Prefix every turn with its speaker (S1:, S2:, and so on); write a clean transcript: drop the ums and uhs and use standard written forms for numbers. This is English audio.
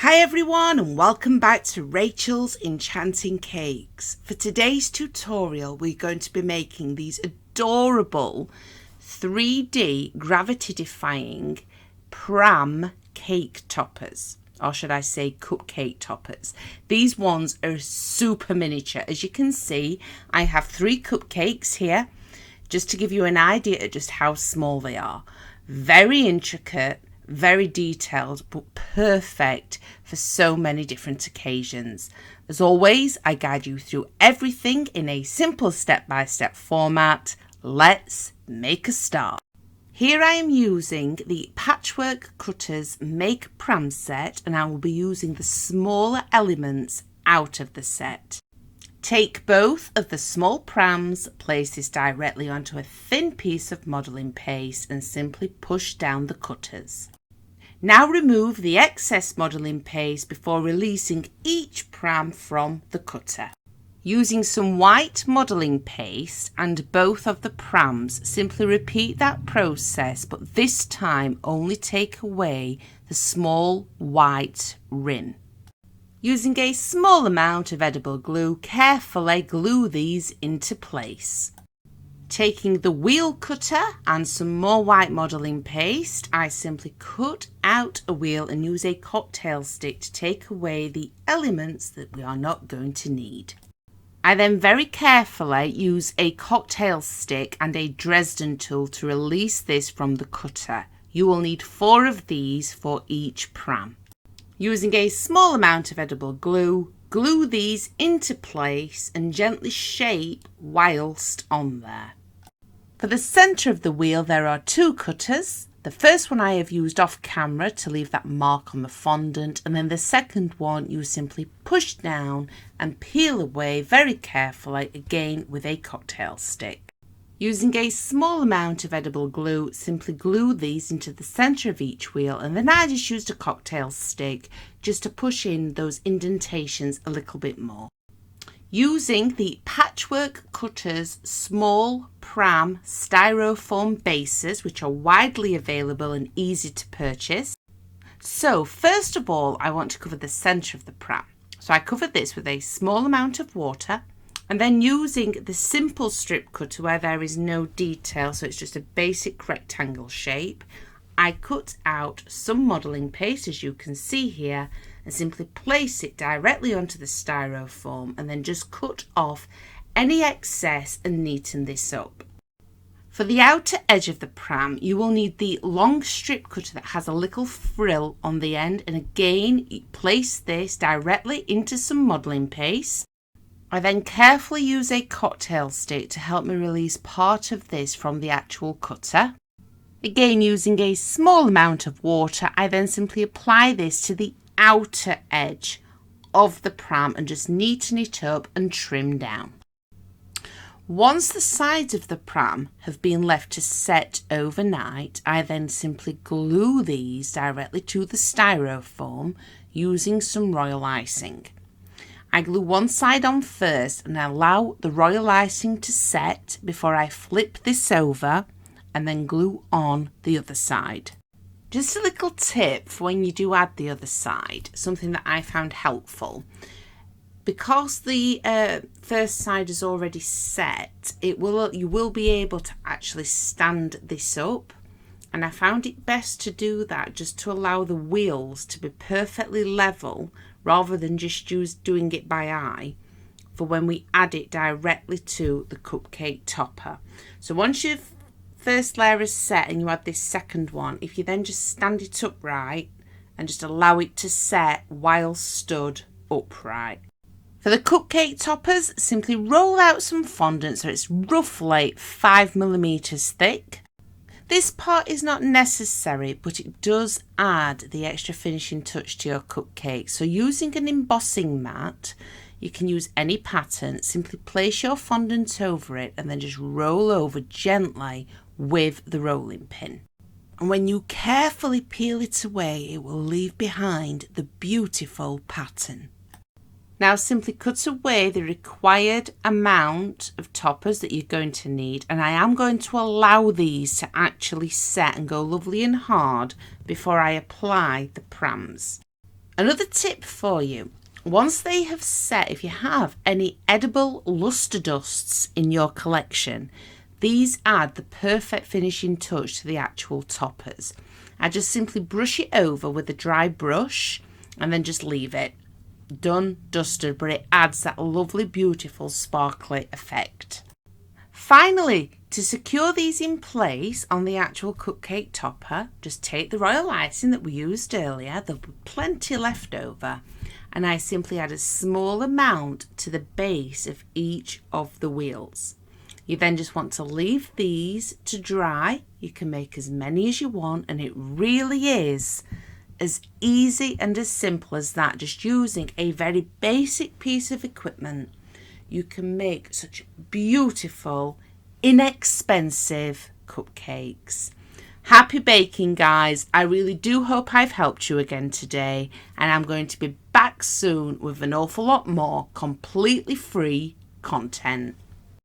S1: Hi everyone and welcome back to Rachel's Enchanting Cakes. For today's tutorial we're going to be making these adorable 3D gravity defying Pram cake toppers, or should I say cupcake toppers. These ones are super miniature. As you can see, I have 3 cupcakes here just to give you an idea of just how small they are. Very intricate, very detailed, but perfect for so many different occasions. As always, I guide you through everything in a simple step-by-step format. Let's make a start. Here I am using the Patchwork Cutters Make Pram set, and I will be using the smaller elements out of the set. Take both of the small prams, place this directly onto a thin piece of modelling paste and simply push down the cutters. Now remove the excess modelling paste before releasing each pram from the cutter. Using some white modelling paste and both of the prams, simply repeat that process, but this time only take away the small white rim. Using a small amount of edible glue, carefully glue these into place. Taking the wheel cutter and some more white modelling paste, I simply cut out a wheel and use a cocktail stick to take away the elements that we are not going to need. I then very carefully use a cocktail stick and a Dresden tool to release this from the cutter. You will need 4 of these for each pram. Using a small amount of edible glue, glue these into place and gently shape whilst on there. For the centre of the wheel there are 2 cutters. The first one I have used off camera to leave that mark on the fondant, and then the second one you simply push down and peel away very carefully, again with a cocktail stick. Using a small amount of edible glue, simply glue these into the centre of each wheel, and then I just used a cocktail stick just to push in those indentations a little bit more. Using the Patchwork Cutters Small Pram Styrofoam bases, which are widely available and easy to purchase. So first of all, I want to cover the centre of the pram. So I covered this with a small amount of water, and then using the simple strip cutter where there is no detail, so it's just a basic rectangle shape, I cut out some modelling paste, as you can see here, and simply place it directly onto the styrofoam and then just cut off any excess and neaten this up. For the outer edge of the pram, you will need the long strip cutter that has a little frill on the end, and again place this directly into some modelling paste. I then carefully use a cocktail stick to help me release part of this from the actual cutter. Again, using a small amount of water, I then simply apply this to the outer edge of the pram and just neaten it up and trim down. Once the sides of the pram have been left to set overnight, I then simply glue these directly to the styrofoam using some Royal Icing. I glue one side on first and allow the Royal Icing to set before I flip this over and then glue on the other side. Just a little tip for when you do add the other side, something that I found helpful. Because the first side is already set, you will be able to actually stand this up, and I found it best to do that just to allow the wheels to be perfectly level rather than just doing it by eye for when we add it directly to the cupcake topper. So once you've first layer is set and you add this second one, if you then just stand it upright and just allow it to set while stood upright. For the cupcake toppers, simply roll out some fondant so it's roughly 5mm thick. This part is not necessary, but it does add the extra finishing touch to your cupcake. So using an embossing mat, you can use any pattern, simply place your fondant over it and then just roll over gently with the rolling pin. And when you carefully peel it away, it will leave behind the beautiful pattern. Now simply cut away the required amount of toppers that you're going to need, and I am going to allow these to actually set and go lovely and hard before I apply the prams. Another tip for you. Once they have set, if you have any edible luster dusts in your collection, these add the perfect finishing touch to the actual toppers. I just simply brush it over with a dry brush and then just leave it. Done, dusted, but it adds that lovely, beautiful, sparkly effect. Finally, to secure these in place on the actual cupcake topper, just take the royal icing that we used earlier, there'll be plenty left over, and I simply add a small amount to the base of each of the wheels. You then just want to leave these to dry. You can make as many as you want, and it really is as easy and as simple as that. Just using a very basic piece of equipment, you can make such beautiful, inexpensive cupcakes. Happy baking, guys. I really do hope I've helped you again today, and I'm going to be back soon with an awful lot more completely free content.